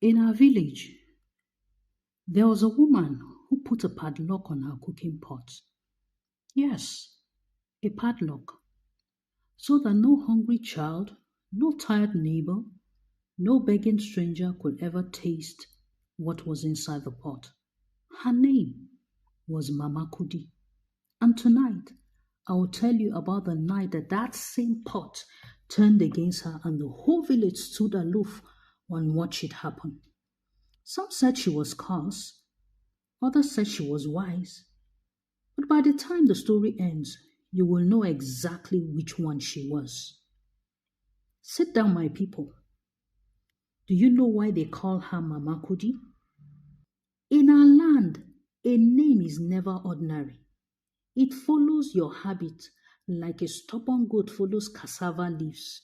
In our village, there was a woman who put a padlock on her cooking pot. Yes, a padlock, so that no hungry child, no tired neighbor, no begging stranger could ever taste what was inside the pot. Her name was Mama Kudi. And tonight, I will tell you about the night that that same pot turned against her and the whole village stood aloof and watched it happen. Some said she was cursed, others said she was wise. But by the time the story ends, you will know exactly which one she was. Sit down, my people. Do you know why they call her Mama Kudi? In our land, a name is never ordinary. It follows your habit like a stubborn goat follows cassava leaves.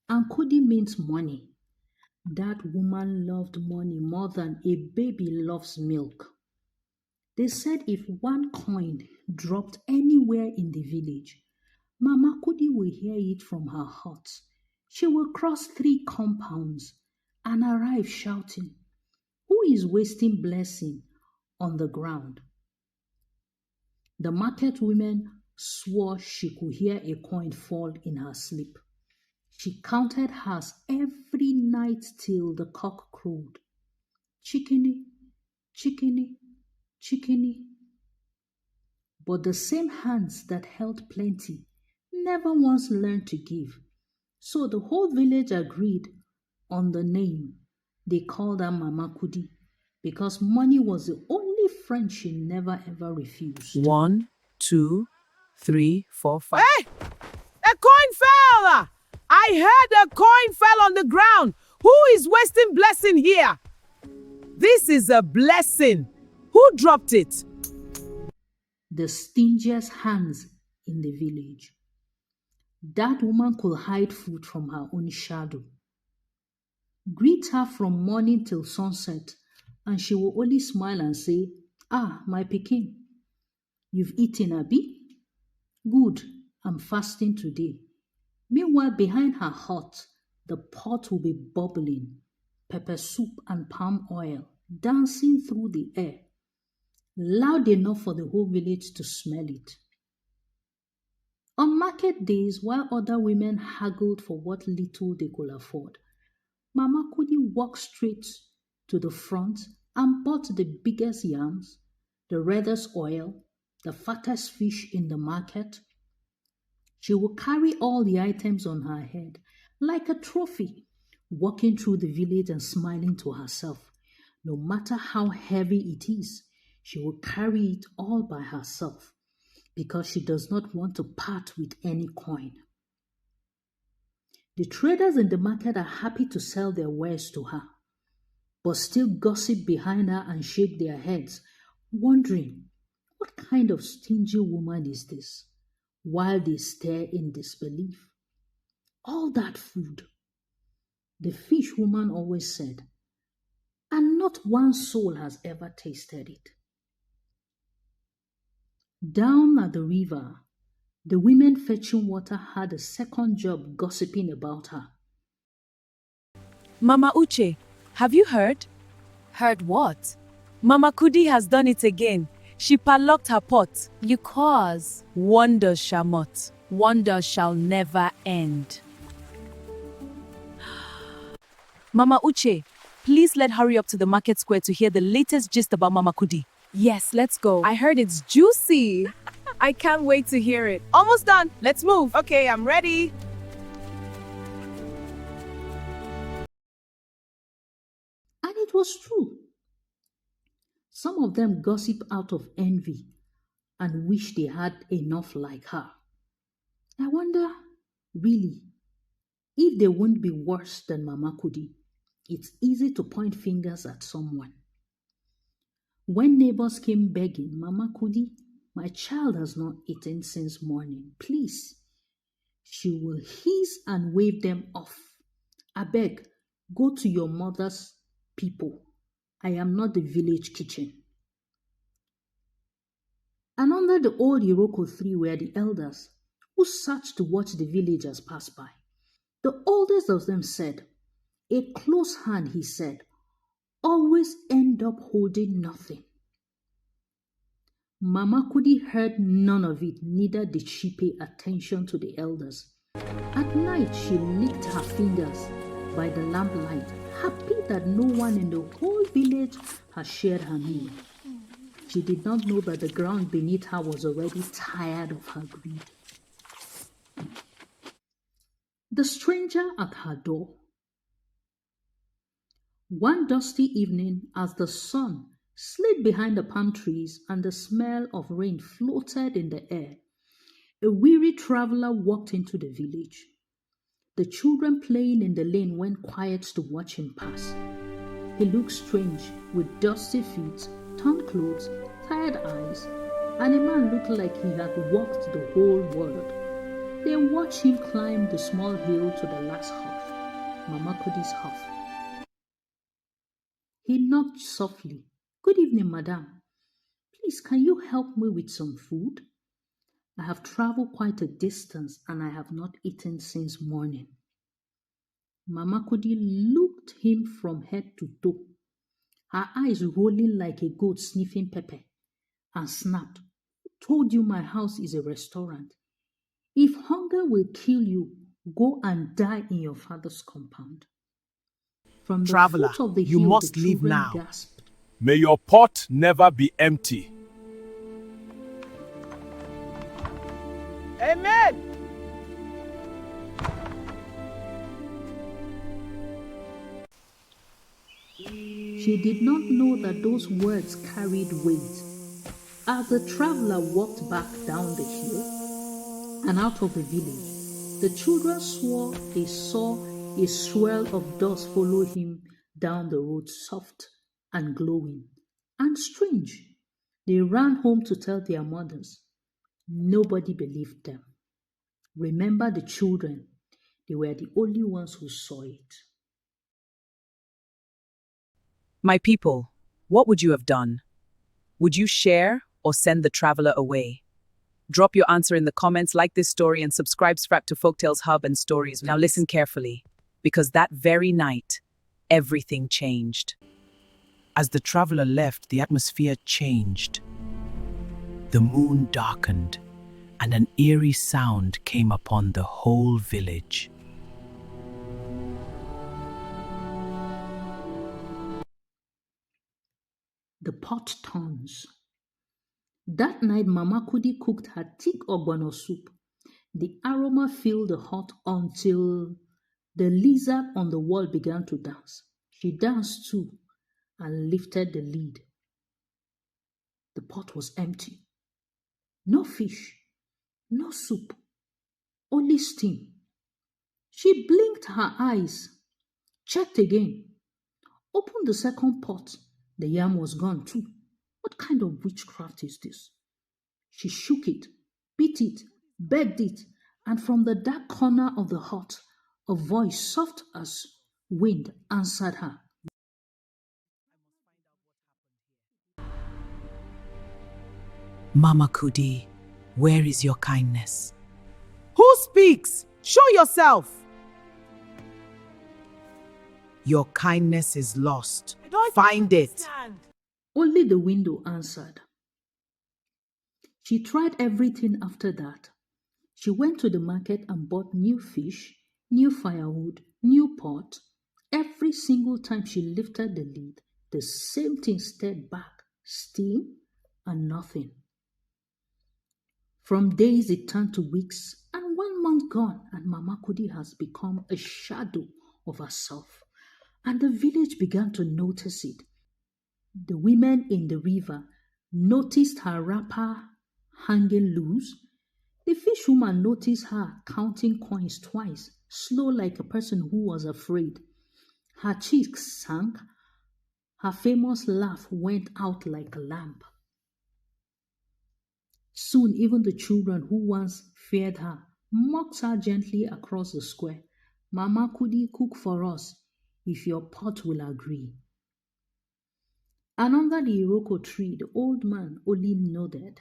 And Kudi means money. That woman loved money more than a baby loves milk. They said if one coin dropped anywhere in the village, Mama Kudi will hear it from her hut. She will cross 3 compounds and arrive shouting, "Who is wasting blessing on the ground?" The market women swore she could hear a coin fall in her sleep. She counted hers every night till the cock crowed. Chickeny, chickeny, chickeny. But the same hands that held plenty never once learned to give. So the whole village agreed on the name. They called her Mama Kudi because money was the only friend she never ever refused. 1, 2, 3, 4, 5. Hey! A coin fell! I heard a coin fell on the ground. Who is wasting blessing here? This is a blessing. Who dropped it? The stingiest hands in the village. That woman could hide food from her own shadow. Greet her from morning till sunset, and she will only smile and say, "Ah, my pikin, you've eaten, abi? Good, I'm fasting today." Meanwhile, behind her hut, the pot will be bubbling, pepper soup and palm oil dancing through the air, loud enough for the whole village to smell it. On market days, while other women haggled for what little they could afford, Mama Kudi walked straight to the front and bought the biggest yams, the reddest oil, the fattest fish in the market. She would carry all the items on her head like a trophy, walking through the village and smiling to herself. No matter how heavy it is, she will carry it all by herself because she does not want to part with any coin. The traders in the market are happy to sell their wares to her, but still gossip behind her and shake their heads, wondering, what kind of stingy woman is this? While they stare in disbelief. All that food, the fish woman always said, and not one soul has ever tasted it. Down at the river, the women fetching water had a second job gossiping about her. Mama Uche, have you heard? Heard what? Mama Kudi has done it again. She padlocked her pot. You cause. Wonders shall not. Wonder shall never end. Mama Uche, please let's hurry up to the market square to hear the latest gist about Mama Kudi. Yes, let's go. I heard it's juicy. I can't wait to hear it. Almost done. Let's move. Okay, I'm ready. And it was true. Some of them gossip out of envy and wish they had enough like her. I wonder, really, if they won't be worse than Mama Kudi. It's easy to point fingers at someone. When neighbors came begging, "Mama Kudi, my child has not eaten since morning. Please." She will hiss and wave them off. "I beg, go to your mother's people. I am not the village kitchen." And under the old Iroko tree were the elders who sat to watch the villagers pass by. The oldest of them said, "A close hand," he said, always end up holding nothing. Mama Kudi heard none of it, neither did she pay attention to the elders. At night, she licked her fingers by the lamplight, happy that no one in the whole village had shared her meal. She did not know that the ground beneath her was already tired of her greed. The stranger at her door. One dusty evening, as the sun slid behind the palm trees and the smell of rain floated in the air, a weary traveler walked into the village. The children playing in the lane went quiet to watch him pass. He looked strange, with dusty feet, torn clothes, tired eyes, and a man looked like he had walked the whole world. They watched him climb the small hill to the last hut, Mama Kudi's hut. He knocked softly. "Good evening, madam. Please, can you help me with some food? I have traveled quite a distance and I have not eaten since morning." Mama Kudi looked him from head to toe, her eyes rolling like a goat sniffing pepper, and snapped, "Who told you my house is a restaurant? If hunger will kill you, go and die in your father's compound." From the Traveler, foot of the you hill, must the leave children now. gasped. May your pot never be empty. Amen. She did not know that those words carried weight. As the traveler walked back down the hill and out of the village, the children swore they saw a swirl of dust follow him down the road, soft and glowing and strange. They ran home to tell their mothers. Nobody believed them. Remember the children, they were the only ones who saw it. My people, what would you have done? Would you share or send the traveler away? Drop your answer in the comments, like this story, and subscribe to Folktales Hub and Stories. Now listen carefully, because that very night, everything changed. As the traveler left, the atmosphere changed. The moon darkened, and an eerie sound came upon the whole village. The pot turns. That night, Mama Kudi cooked her thick ogbono soup. The aroma filled the hut until the lizard on the wall began to dance. She danced too and lifted the lid. The pot was empty. No fish, no soup, only steam. She blinked her eyes, checked again, opened the second pot. The yam was gone too. What kind of witchcraft is this? She shook it, beat it, begged it, and from the dark corner of the hut, a voice soft as wind answered her. Mama Kudi, where is your kindness? Who speaks? Show yourself! Your kindness is lost. Don't Find it. understand. Only the window answered. She tried everything after that. She went to the market and bought new fish, new firewood, new pot. Every single time she lifted the lid, the same thing stared back, steam and nothing. From days it turned to weeks, and 1 month gone, and Mama Kudi has become a shadow of herself. And the village began to notice it. The women in the river noticed her wrapper hanging loose. The fishwoman noticed her counting coins twice, slow like a person who was afraid. Her cheeks sank. Her famous laugh went out like a lamp. Soon even the children who once feared her mocked her gently across the square. "Mama Kudi, cook for us if your pot will agree." And under the iroko tree, the old man only nodded.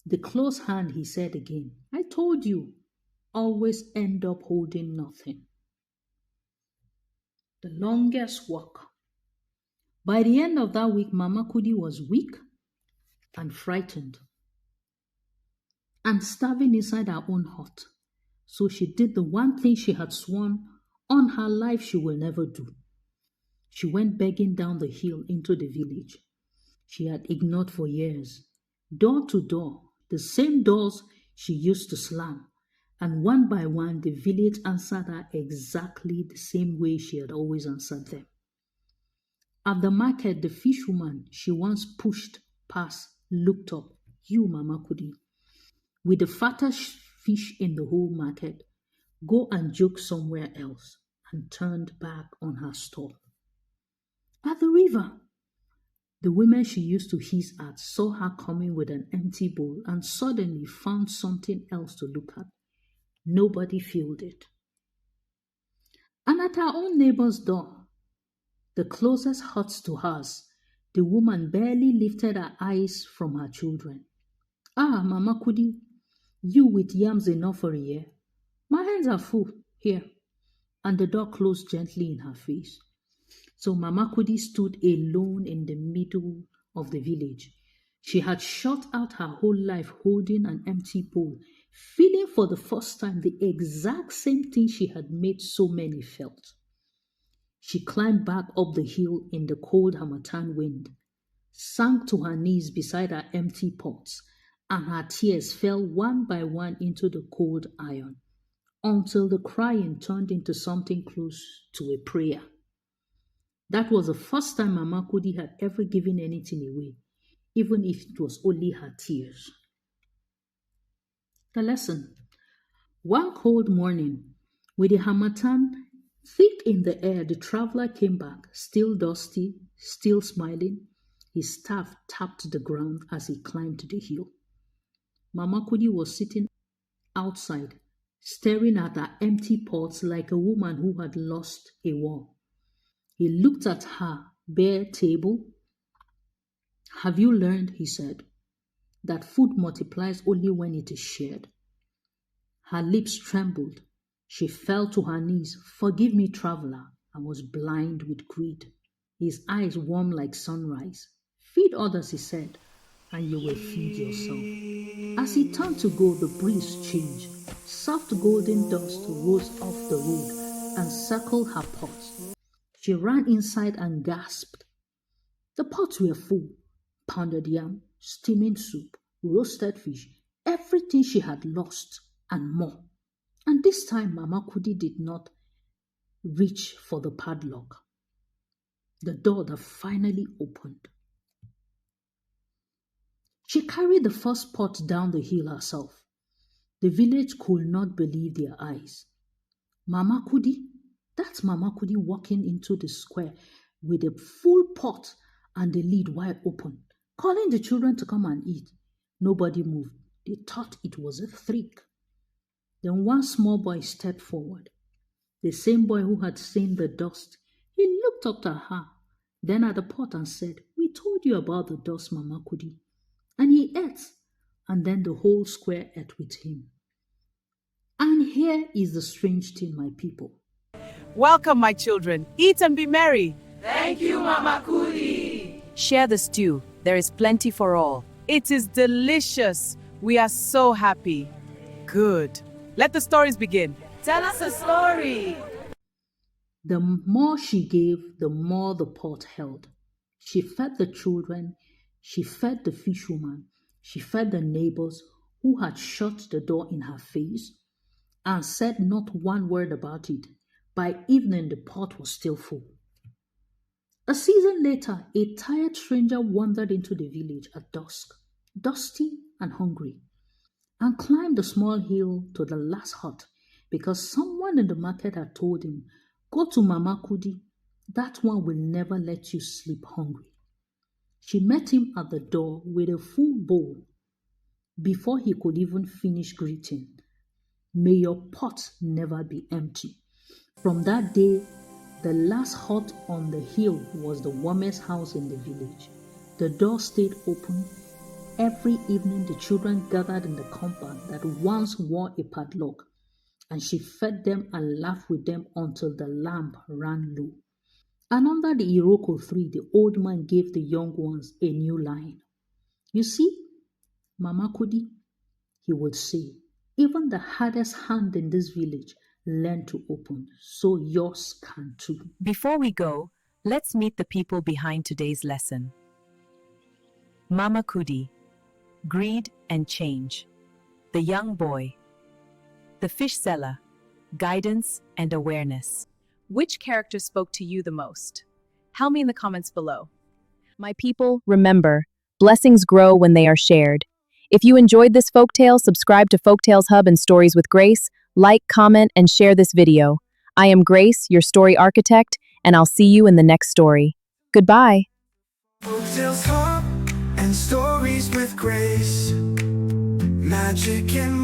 The close hand, he said again, "I told you, always end up holding nothing." The longest walk By the end of that week, Mama Kudi was weak and frightened and starving inside her own hut. So she did the one thing she had sworn on her life she will never do. She went begging down the hill into the village she had ignored for years, door to door, the same doors she used to slam. And one by one, the village answered her exactly the same way she had always answered them. At the market, the fishwoman she once pushed past looked up. You, Mama Kudi, with the fattest fish in the whole market, go and joke somewhere else, and turned back on her stall. At the river, the women she used to hiss at saw her coming with an empty bowl and suddenly found something else to look at. Nobody filled it. And at her own neighbor's door, the closest hut to hers, the woman barely lifted her eyes from her children. Ah, Mama Kudi, you with yams enough for a year. My hands are full. Here. And the door closed gently in her face. So Mama Kudi stood alone in the middle of the village. She had shut out her whole life holding an empty bowl, feeling for the first time the exact same thing she had made so many felt. She climbed back up the hill in the cold harmattan wind, sank to her knees beside her empty pots, and her tears fell one by one into the cold iron, until the crying turned into something close to a prayer. That was the first time Mama Kudi had ever given anything away, even if it was only her tears. The lesson. One cold morning, with the harmattan thick in the air, the traveler came back, still dusty, still smiling. His staff tapped the ground as he climbed the hill. Mama Kudi was sitting outside, staring at her empty pots like a woman who had lost a war. He looked at her bare table. Have you learned, he said, that food multiplies only when it is shared? Her lips trembled. She fell to her knees. Forgive me, traveler. I was blind with greed. His eyes warm like sunrise. Feed others, he said, and you will feed yourself. As he turned to go, the breeze changed. Soft golden dust rose off the road and circled her pots. She ran inside and gasped. The pots were full. Pounded yam, steaming soup, roasted fish, everything she had lost and more. And this time Mama Kudi did not reach for the padlock. The door that finally opened. She carried the first pot down the hill herself. The village could not believe their eyes. Mama Kudi? That's Mama Kudi walking into the square with a full pot and the lid wide open, calling the children to come and eat. Nobody moved. They thought it was a trick. Then one small boy stepped forward. The same boy who had seen the dust. He looked up at her, then at the pot and said, We told you about the dust, Mama Kudi. And he ate, and then the whole square ate with him. And here is the strange thing, my people. Welcome, my children. Eat and be merry. Share the stew. There is plenty for all. It is delicious. We are so happy. Good. Let the stories begin. Tell us a story. The more she gave, the more the pot held. She fed the children, she fed the fishwoman, she fed the neighbors who had shut the door in her face and said not one word about it. By evening, the pot was still full. A season later, a tired stranger wandered into the village at dusk, dusty and hungry, and climbed the small hill to the last hut because someone in the market had told him, Go to Mama Kudi, that one will never let you sleep hungry. She met him at the door with a full bowl. Before he could even finish greeting, May your pot never be empty. From that day, the last hut on the hill was the warmest house in the village. The door stayed open. Every evening, the children gathered in the compound that once wore a padlock, and she fed them and laughed with them until the lamp ran low. And under the Iroko 3, the old man gave the young ones a new line. You see, Mama Kudi, he would say, even the hardest hand in this village learned to open, so yours can too. Before we go, let's meet the people behind today's lesson. Mama Kudi, greed and change. The young boy. The fish seller, guidance and awareness. Which character spoke to you the most? Tell me in the comments below. My people, remember, blessings grow when they are shared. If you enjoyed this folktale, subscribe to Folktales Hub and Stories with Grace, like, comment, and share this video. I am Grace, your story architect, and I'll see you in the next story. Goodbye. Folktales Hub and Stories with Grace. Magic in